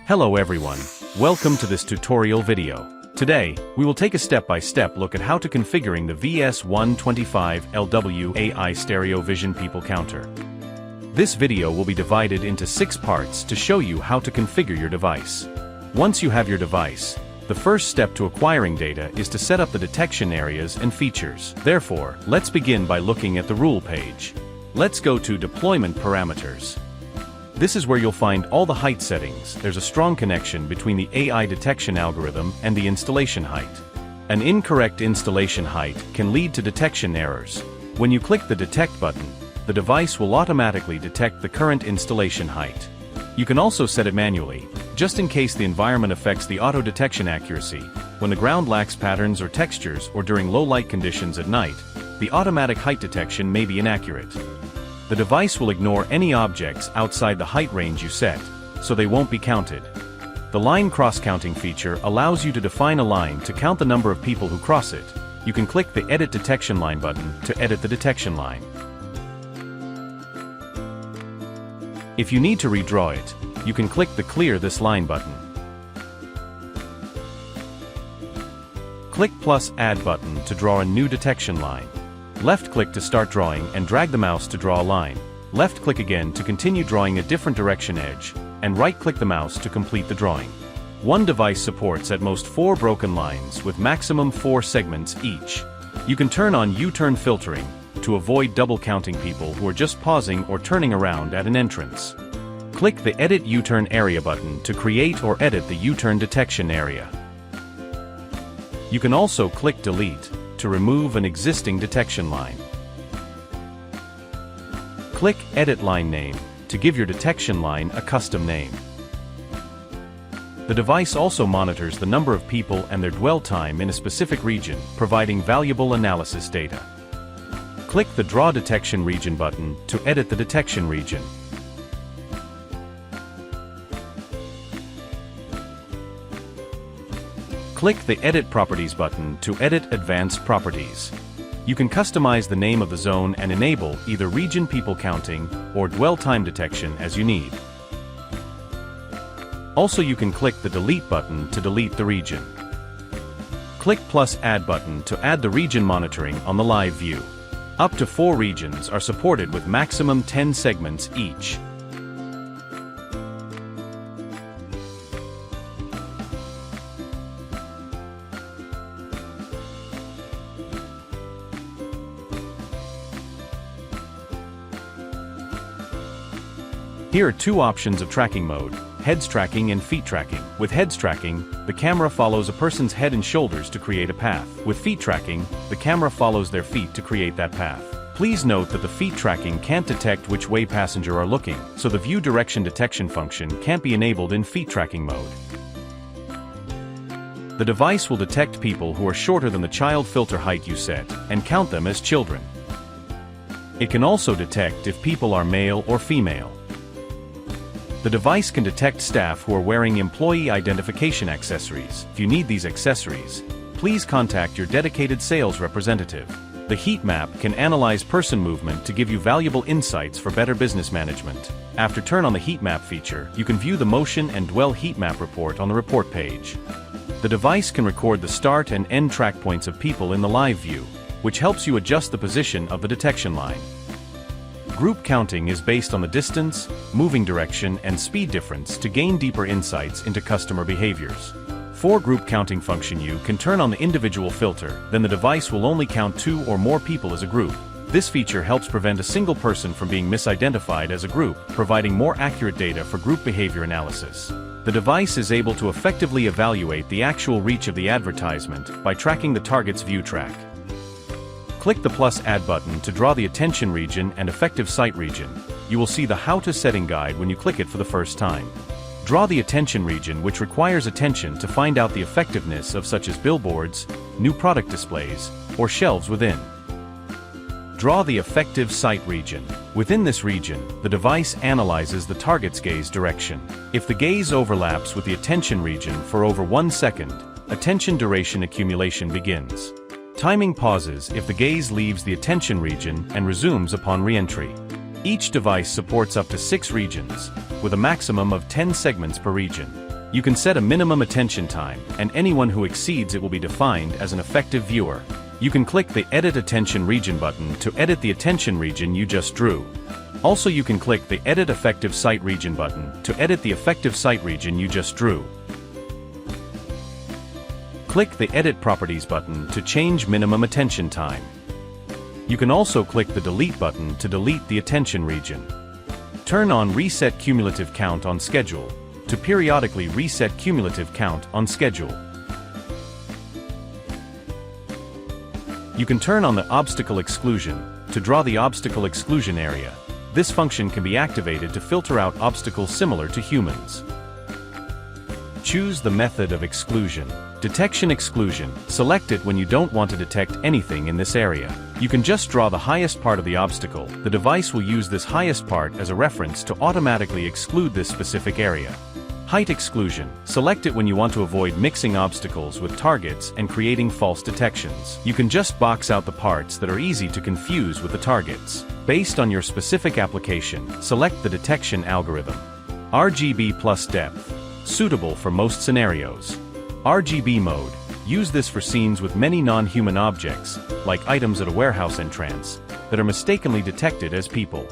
Hello everyone, welcome to this tutorial video. Today, we will take a step-by-step look at how to configuring the VS125-LW AI Stereo Vision People Counter. This video will be divided into 6 parts to show you how to configure your device. Once you have your device, the first step to acquiring data is to set up the detection areas and features. Therefore, let's begin by looking at the rule page. Let's go to Deployment Parameters. This is where you'll find all the height settings. There's a strong connection between the AI detection algorithm and the installation height. An incorrect installation height can lead to detection errors. When you click the Detect button, the device will automatically detect the current installation height. You can also set it manually, just in case the environment affects the auto detection accuracy. When the ground lacks patterns or textures or during low light conditions at night, the automatic height detection may be inaccurate. The device will ignore any objects outside the height range you set, so they won't be counted. The line cross-counting feature allows you to define a line to count the number of people who cross it. You can click the Edit Detection Line button to edit the detection line. If you need to redraw it, you can click the Clear This Line button. Click plus Add button to draw a new detection line. Left-click to start drawing and drag the mouse to draw a line. Left-click again to continue drawing a different direction edge, and right-click the mouse to complete the drawing. One device supports at most 4 broken lines with maximum 4 segments each. You can turn on U-turn filtering to avoid double counting people who are just pausing or turning around at an entrance. Click the Edit U-turn Area button to create or edit the U-turn detection area. You can also click Delete to remove an existing detection line. Click Edit Line Name to give your detection line a custom name. The device also monitors the number of people and their dwell time in a specific region, providing valuable analysis data. Click the Draw Detection Region button to edit the detection region. Click the Edit Properties button to edit advanced properties. You can customize the name of the zone and enable either region people counting or dwell time detection as you need. Also, you can click the Delete button to delete the region. Click plus Add button to add the region monitoring on the live view. Up to 4 regions are supported with maximum 10 segments each. Here are 2 options of tracking mode: heads tracking and feet tracking. With heads tracking, the camera follows a person's head and shoulders to create a path. With feet tracking, the camera follows their feet to create that path. Please note that the feet tracking can't detect which way passengers are looking, so the view direction detection function can't be enabled in feet tracking mode. The device will detect people who are shorter than the child filter height you set, and count them as children. It can also detect if people are male or female. The device can detect staff who are wearing employee identification accessories. If you need these accessories, please contact your dedicated sales representative. The heat map can analyze person movement to give you valuable insights for better business management. After turn on the heat map feature, you can view the motion and dwell heat map report on the report page. The device can record the start and end track points of people in the live view, which helps you adjust the position of the detection line. Group counting is based on the distance, moving direction, and speed difference to gain deeper insights into customer behaviors. For group counting function, you can turn on the individual filter, then the device will only count 2 or more people as a group. This feature helps prevent a single person from being misidentified as a group, providing more accurate data for group behavior analysis. The device is able to effectively evaluate the actual reach of the advertisement by tracking the target's view track. Click the plus Add button to draw the attention region and effective site region. You will see the How to Setting guide when you click it for the first time. Draw the attention region, which requires attention to find out the effectiveness of such as billboards, new product displays, or shelves within. Draw the effective site region. Within this region, the device analyzes the target's gaze direction. If the gaze overlaps with the attention region for over 1 second, attention duration accumulation begins. Timing pauses if the gaze leaves the attention region and resumes upon re-entry. Each device supports up to 6 regions, with a maximum of 10 segments per region. You can set a minimum attention time, and anyone who exceeds it will be defined as an effective viewer. You can click the Edit Attention Region button to edit the attention region you just drew. Also, you can click the Edit Effective Sight Region button to edit the effective sight region you just drew. Click the Edit Properties button to change minimum attention time. You can also click the Delete button to delete the attention region. Turn on Reset Cumulative Count on Schedule to periodically reset cumulative count on schedule. You can turn on the Obstacle Exclusion to draw the obstacle exclusion area. This function can be activated to filter out obstacles similar to humans. Choose the method of exclusion. Detection exclusion. Select it when you don't want to detect anything in this area. You can just draw the highest part of the obstacle. The device will use this highest part as a reference to automatically exclude this specific area. Height exclusion. Select it when you want to avoid mixing obstacles with targets and creating false detections. You can just box out the parts that are easy to confuse with the targets. Based on your specific application, select the detection algorithm. RGB plus depth. Suitable for most scenarios. RGB mode. Use this for scenes with many non-human objects, like items at a warehouse entrance, that are mistakenly detected as people.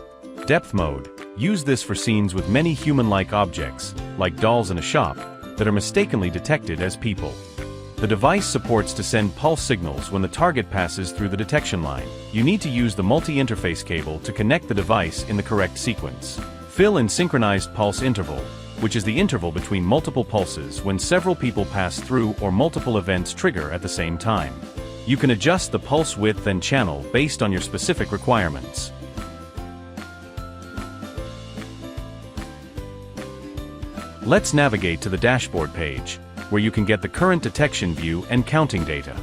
Depth mode. Use this for scenes with many human-like objects, like dolls in a shop, that are mistakenly detected as people. The device supports to send pulse signals when the target passes through the detection line. You need to use the multi-interface cable to connect the device in the correct sequence. Fill in synchronized pulse interval, which is the interval between multiple pulses when several people pass through or multiple events trigger at the same time. You can adjust the pulse width and channel based on your specific requirements. Let's navigate to the dashboard page, where you can get the current detection view and counting data.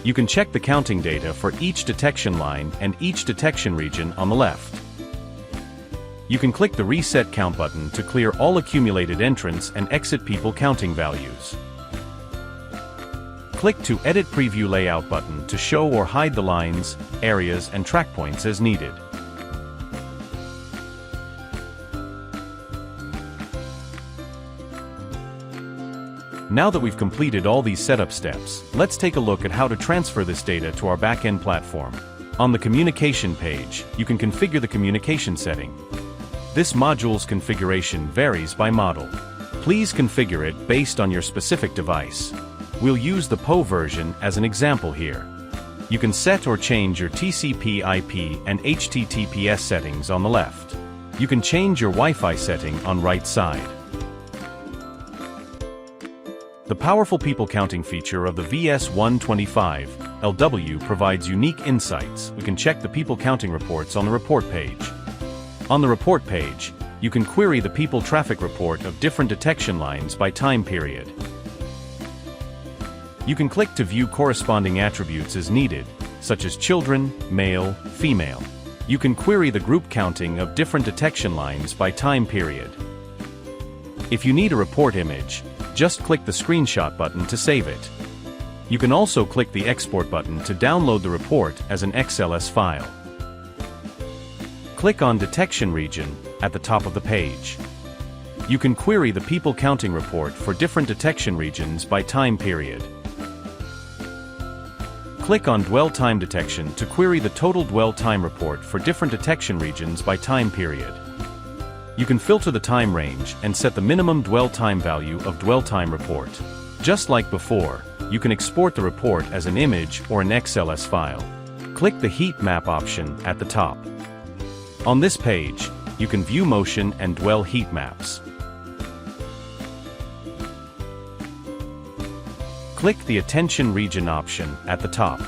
You can check the counting data for each detection line and each detection region on the left. You can click the Reset Count button to clear all accumulated entrance and exit people counting values. Click to Edit Preview Layout button to show or hide the lines, areas, and track points as needed. Now that we've completed all these setup steps, let's take a look at how to transfer this data to our backend platform. On the Communication page, you can configure the communication setting. This module's configuration varies by model. Please configure it based on your specific device. We'll use the PO version as an example here. You can set or change your TCP/IP and HTTPS settings on the left. You can change your Wi-Fi setting on right side. The powerful people counting feature of the VS125-LW provides unique insights. We can check the people counting reports on the report page. On the report page, you can query the people traffic report of different detection lines by time period. You can click to view corresponding attributes as needed, such as children, male, female. You can query the group counting of different detection lines by time period. If you need a report image, just click the Screenshot button to save it. You can also click the Export button to download the report as an XLS file. Click on Detection Region at the top of the page. You can query the people counting report for different detection regions by time period. Click on Dwell Time Detection to query the total dwell time report for different detection regions by time period. You can filter the time range and set the minimum dwell time value of dwell time report. Just like before, you can export the report as an image or an XLS file. Click the Heat Map option at the top. On this page, you can view motion and dwell heat maps. Click the Attention Region option at the top.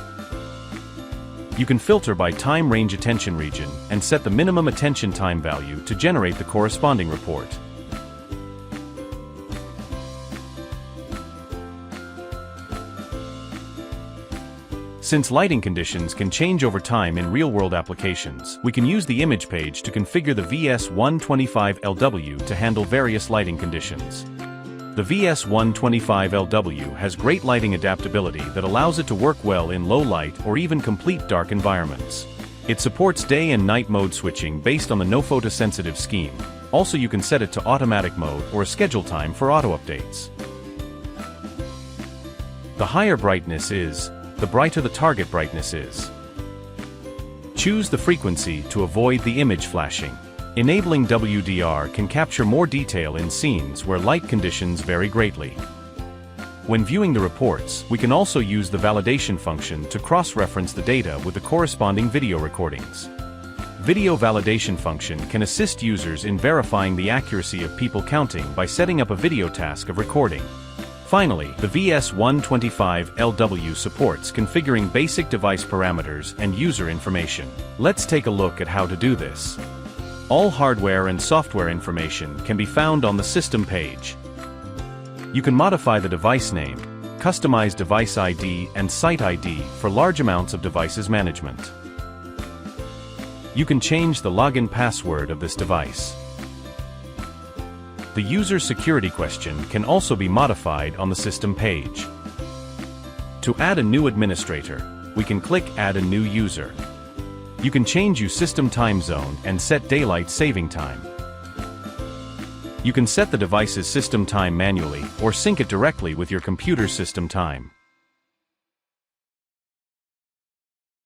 You can filter by time range attention region and set the minimum attention time value to generate the corresponding report. Since lighting conditions can change over time in real-world applications, we can use the image page to configure the VS125-LW to handle various lighting conditions. The VS125-LW has great lighting adaptability that allows it to work well in low light or even complete dark environments. It supports day and night mode switching based on the no photosensitive scheme. Also, you can set it to automatic mode or a schedule time for auto updates. The higher brightness is, the brighter the target brightness is. Choose the frequency to avoid the image flashing. Enabling WDR can capture more detail in scenes where light conditions vary greatly. When viewing the reports, we can also use the validation function to cross-reference the data with the corresponding video recordings. Video validation function can assist users in verifying the accuracy of people counting by setting up a video task of recording. Finally, the VS125-LW supports configuring basic device parameters and user information. Let's take a look at how to do this. All hardware and software information can be found on the system page. You can modify the device name, customize device ID and site ID for large amounts of devices management. You can change the login password of this device. The user security question can also be modified on the system page. To add a new administrator, we can click Add a new user. You can change your system time zone and set daylight saving time. You can set the device's system time manually or sync it directly with your computer's system time.